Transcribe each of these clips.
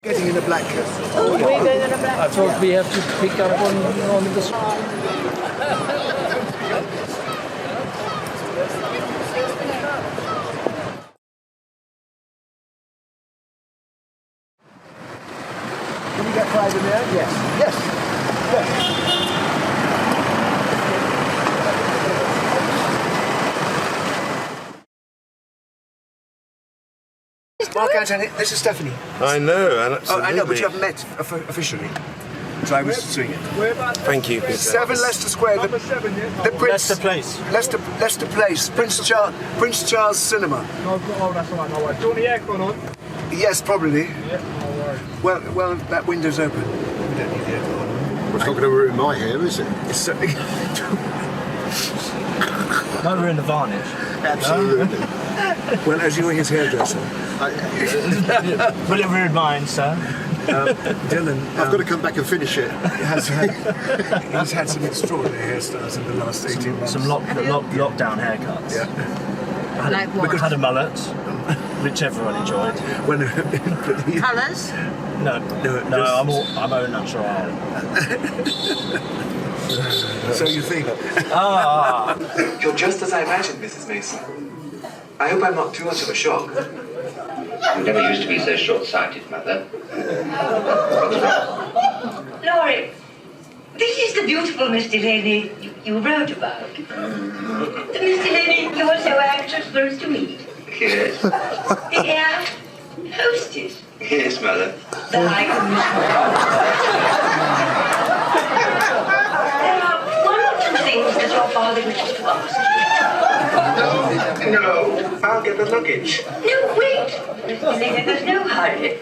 Getting in a black coat. Oh, we're going in a black I thought we have to pick up on the... Can you get 5 in there? Yes. Yes. Yes. Mark Anthony, this is Stephanie. I know, and Oh, I know, but you haven't met officially. So I was doing it. Thank you, Peter. 7 Leicester Square. The Prince, Leicester Place. Leicester Place. Prince Charles Cinema. Oh, that's all right, no worries. Do you want the aircon on? Yes, probably. Yeah, no worries. Well, that window's open. We don't need the aircon. Well, it's not going to ruin my hair, is it? It's certainly. No, we're in the varnish. Absolutely. Well, as you're his hairdresser, Will it ruin mine, sir? Dylan. I've got to come back and finish it. He's had some extraordinary hairstyles in the last 18 months. Some lockdown haircuts. Yeah. Like what? Had a mullet, which everyone enjoyed. When Colours? No, I'm au natural. So you think? You're just as I imagined, Mrs. Mason. I hope I'm not too much of a shock. You never used to be so short-sighted, Mother. What's wrong? Laurie, this is the beautiful Miss Delaney you wrote about. The Miss Delaney you were so anxious for us to meet. Yes. The air hostess. Yes, Mother. The High Commissioner. There are one or two things that your father wishes to ask you. No, I'll get the luggage. No, wait. Miss Delaney, there's no hurry.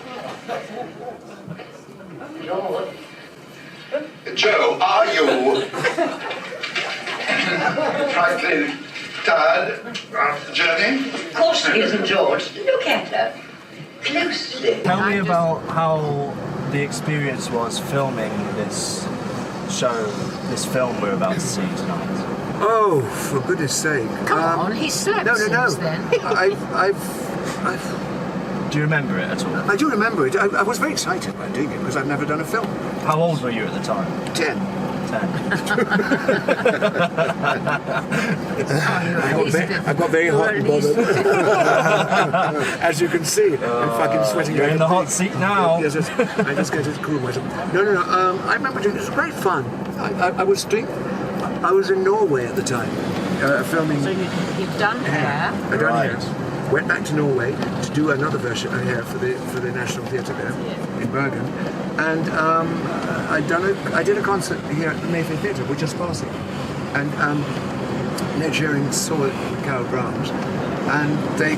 Lord. Joe, are you frightfully tired after the journey? Of course she isn't, George. Look at her. Closely. Tell me about how the experience was filming this show, this film we're about to see tonight. Oh, for goodness sake! Come on, he slept No. since then. Do you remember it at all? I do remember it. I was very excited about doing it because I've never done a film. How old were you at the time? 10. 10. I got very hot and bothered. As you can see, I'm fucking sweating. You're in the hot seat now. Yes, I just get to cool myself. No. I remember doing it. It was great fun. I was in Norway at the time, filming. So you've done hair. I done hair. Went back to Norway to do another version of hair for the National Theatre there in Bergen, and I did a concert here at the Mayfair Theatre, which is passing, and Ned Shearing saw it with Carol Brahms, and they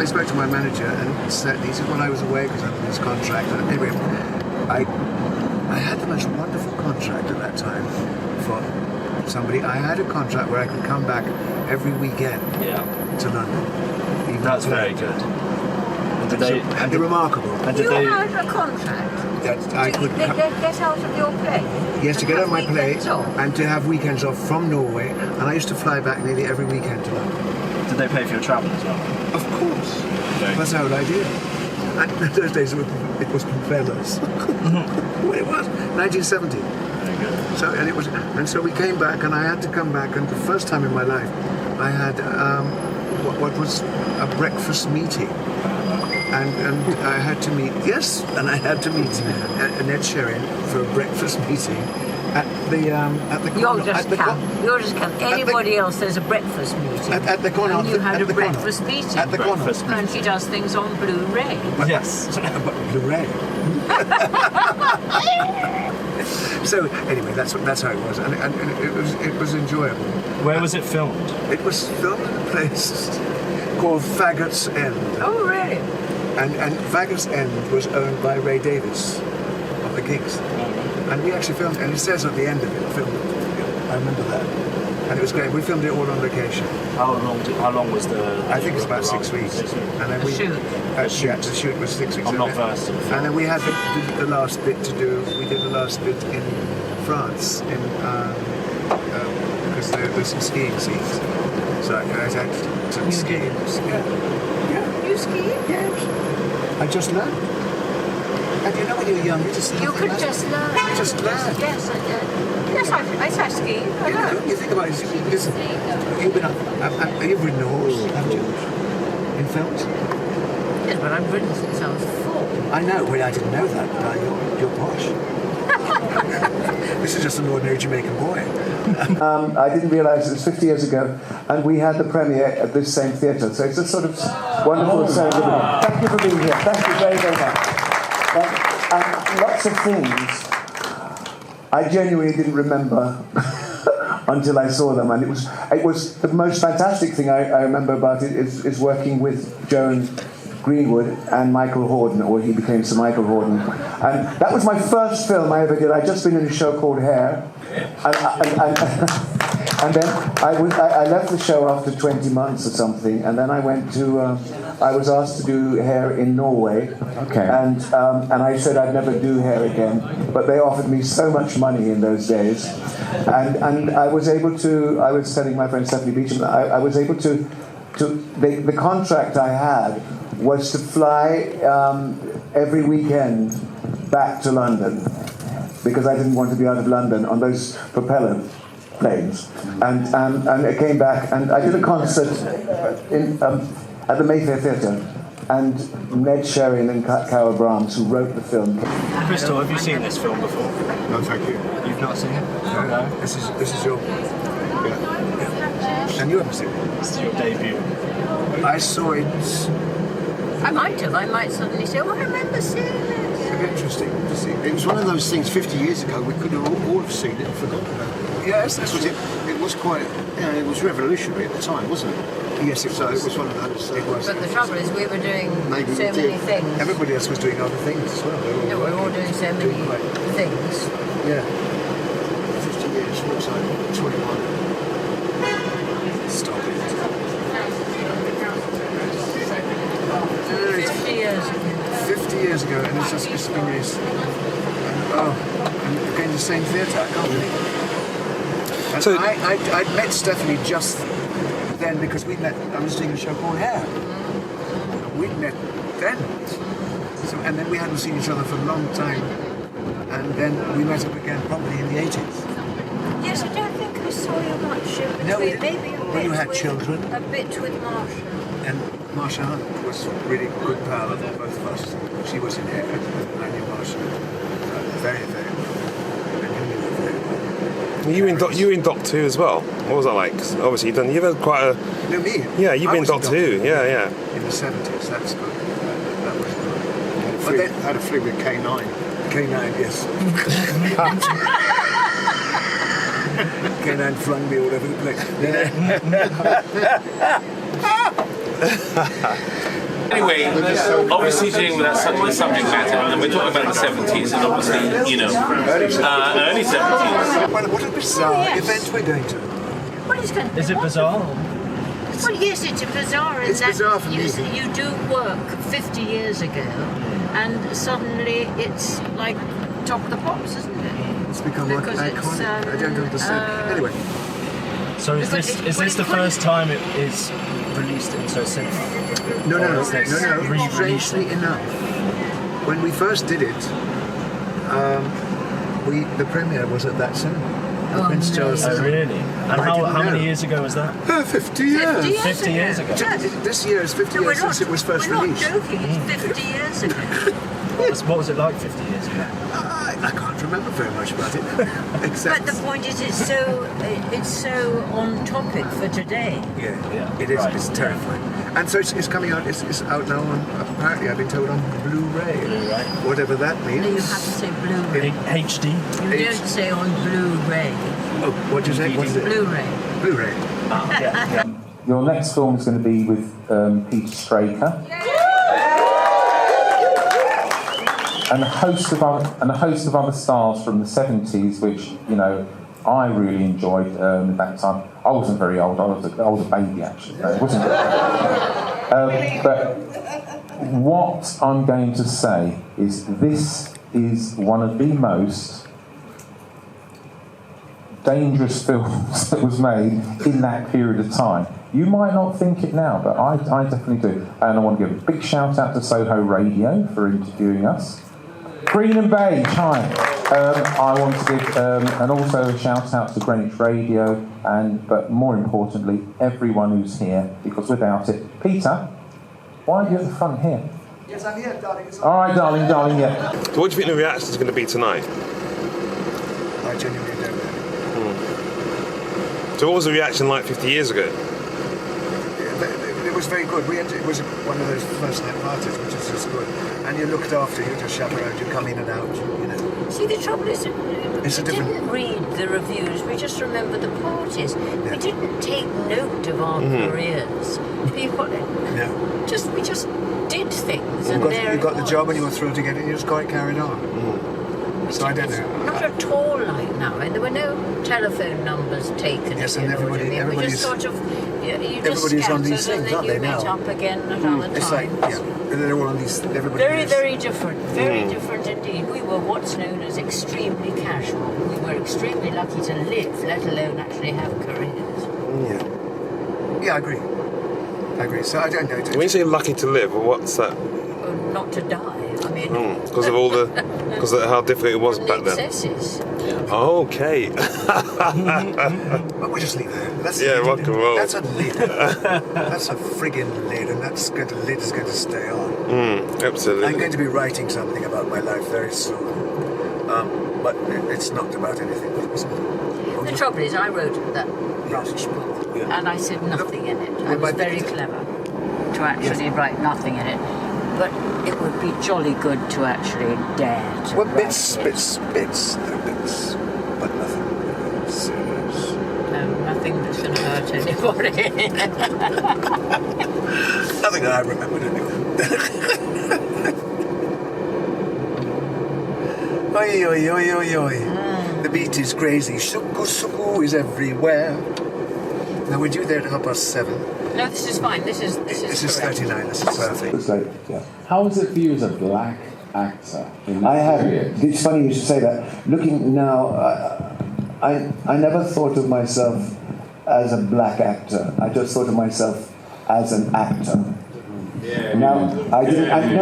spoke to my manager and he said, well, I was away because I had this contract. And anyway, I had the most wonderful contract at that time for somebody. I had a contract where I could come back every weekend to London. That's very good. And they're remarkable. You had a contract? That I could get out of your play? Yes, to get out of my play off. and to have weekends off from Norway, and I used to fly back nearly every weekend to London. Did they pay for your travel as well? Of course. That's the whole idea. And in those days it was propellers. Well, it was 1970. Very good. So we came back, and I had to come back, and the first time in my life I had what was a breakfast meeting. And I had to meet Ned Shearing for a breakfast meeting at the You're just camp. Anybody else, there's a breakfast meeting. At the corner. And you had a breakfast meeting. At the corner. And she does things on Blu-ray. Yes. Blu-ray. So anyway, that's how it was, and it was enjoyable. Where was it filmed? It was filmed in a place called Faggot's End. Oh, really? And Faggot's End was owned by Ray Davies of the Gigs. And we actually filmed, and it says at the end of it, I remember that. And it was great. We filmed it all on location. How long was the... I think it's about 6 weeks. 6 weeks. And then The shoot? The shoot was 6 weeks. I'm not versed in film. And then we had the last bit to do. We did the last bit in France, because there's some skiing scenes. So I had to ski. Yeah. You ski? Yes. I just learned. And you know when you're young, you just could just learn. You just learn. Yes, I did. Yes, I ski. I know. You think about it. Listen, you've ridden a horse, haven't you? In films? Yes, but I've ridden since I was 4. I know. Well, I didn't know that, but you're posh. This is just an ordinary Jamaican boy. I didn't realise it was 50 years ago, and we had the premiere at this same theatre. So it's a sort of wonderful serendipity. Thank you for being here. Thank you very, very much. And lots of things I genuinely didn't remember until I saw them, and it was the most fantastic thing I remember about it is working with Joan Greenwood and Michael Hordern, or he became Sir Michael Hordern. And that was my first film I ever did. I'd just been in a show called Hair. And then I left the show after 20 months or something, and then I went to, I was asked to do Hair in Norway. Okay. And I said I'd never do Hair again, but they offered me so much money in those days. And I was able to, I was telling my friend Stephanie Beacham, I was able to the contract I had was to fly every weekend back to London, because I didn't want to be out of London on those propeller planes. And I came back and I did a concert at the Mayfair Theatre, and Ned Sherrin and Cara Brahms, who wrote the film. Crystal, have you seen this film before? No, thank you. You've not seen it? No. This is your... Yeah. And you haven't seen it? This is your debut. I saw it... I might have. I might suddenly say, oh, I remember seeing it. Interesting to see. It was one of those things 50 years ago we could have all have seen it and forgotten about it. Yes, that's Because it was quite, it was revolutionary at the time, wasn't it? Yes, it was. So it was one of those. It was. But the trouble is, we were doing Maybe so we many did. things. Everybody else was doing other things as well. We were all doing so many things. Yeah. 50 years, looks like 21. Stop it. 50 years ago. 50 years ago, and it's just been years. And again, the same theatre. I can't believe it. And So- I'd met Stephanie just then because we met. I was doing a show called Hair. We'd met then, and then we hadn't seen each other for a long time, and then we met up again probably in the 80s. Yes, I don't think I saw you much. No, Maybe a when bit you had with, children. A bit with Marsha. And Marsha Hunt was really a good pal of both of us. She was in Hair, and I knew Marsha very, very well. And you knew her very well. You were in Doc 2 as well. What was that like? 'Cause obviously you've had quite a... No, me? Yeah, you've I been was in Doc 2. Yeah. In the 70s, that's good. That was good. But then had a flick with K9. K9, yes. K9 flung me all over the place. Anyway, obviously dealing with the subject matter, and we're talking about the 70s, and obviously, early 70s. Well, what a bizarre event we're going to. What is going to Is it bizarre? Well, yes, it's bizarre. It's bizarre for me. You do work 50 years ago, and suddenly it's like Top of the Pops, isn't it? It's become Because it's, iconic. I don't understand. Anyway. So is this the first time it is released into cinema? No. Re-released? Strangely enough, when we first did it, the premiere was at that cinema. Prince Charles. Oh, really? And how many years ago was that? 50 years. 50 years ago. This year is 50 years since it was first released. We're not joking, it's 50 years ago. What was it like 50 years ago? I can't remember very much about it. Except But the point is, it's so on topic for today. Yeah, it is. Right. It's terrifying. And so it's coming out. It's out now on. Apparently, I've been told on Blu-ray. Whatever that means. No, you have to say Blu-ray. HD. You don't say on Blu-ray. Oh, what do you say? What is it? Blu-ray. Blu-ray. Yeah. Your next film is going to be with Peter Straker. And a host of other stars from the 70s, which I really enjoyed at that time. I wasn't very old. I was a baby actually. I wasn't. But what I'm going to say is this is one of the most dangerous films that was made in that period of time. You might not think it now, but I definitely do. And I want to give a big shout out to Soho Radio for interviewing us. Green and Beige, hi. I want to give and also a shout out to Greenwich Radio, but more importantly, everyone who's here, because without it, Peter, why are you at the front here? Yes, I'm here, darling. All right, darling, yeah. So what do you think the reaction is going to be tonight? I genuinely don't know. So what was the reaction like 50 years ago? It was very good. It was one of those first night parties, which is just good. And you're looked after, you're just chaperoned, you come in and out, you know. See, the trouble is, we didn't read the reviews, we just remember the parties. Yeah. We didn't take note of our careers. We just did things. You got the job and you were thrilled to get it, and you just got it carried on. So I don't know. Not at all like now. And there were no telephone numbers taken. Yes, and everybody's sort of, everybody's on these things, aren't they now? Meet up again at other times. It's like, they're all on these. Very different. Very different indeed. We were what's known as extremely casual. We were extremely lucky to live, let alone actually have careers. Yeah, I agree. So I don't know. When you say lucky to live, what's that? Not to die. I mean, because of all because of how difficult it was back then. Excesses. Oh, okay. But we'll just leave that. That's rock and roll. That's a lid. That's a friggin' lid, and lid is going to stay on. Absolutely. I'm going to be writing something about my life very soon, but it's not about anything. The trouble is, I wrote that rubbish book, and I said nothing in it. I was very clever to actually write nothing in it. But it would be jolly good to actually dare to write bits, it. But nothing serious. No, nothing that's going to hurt anybody. Nothing that I remembered anyway. Oi. The beat is crazy. Suku is everywhere. Now we're due there at 7:30. No, this is fine. This is 39. This is perfect. It's like, How was it for you as a black actor? It's funny you should say that. Looking now, I never thought of myself as a black actor. I just thought of myself as an actor. Now, I'm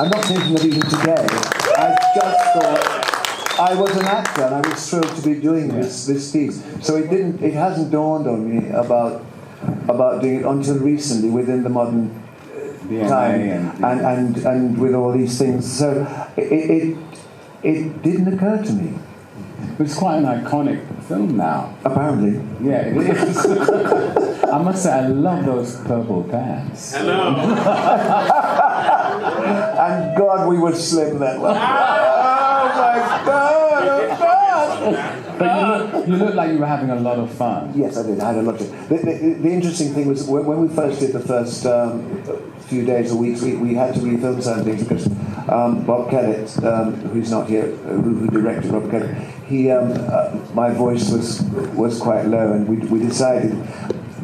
not thinking of even today. I just thought I was an actor, and I was thrilled to be doing this piece. So it hasn't dawned on me about doing it until recently, within the modern time, and with all these things. So it didn't occur to me. It's quite an iconic film now. Apparently. Yeah, it is. I must say, I love those purple pants. Hello. And God, we were slim then. Oh my God! But you look like you were having a lot of fun. Yes, I did. I had a lot of fun. The interesting thing was when we first did the first few days or weeks, we had to refilm certain things because Bob Kellett, who's not here, who directed Bob Kellett, my voice was quite low, and we decided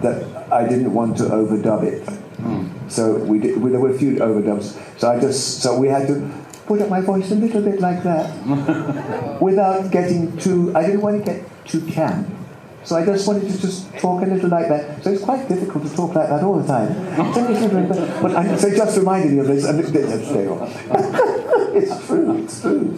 that I didn't want to overdub it. So there were a few overdubs. So we had to put up my voice a little bit like that, without getting too. I didn't want to get too camp. So I just wanted to just talk a little like that. So it's quite difficult to talk like that all the time. So it just reminded me of this, and stay on. It's true.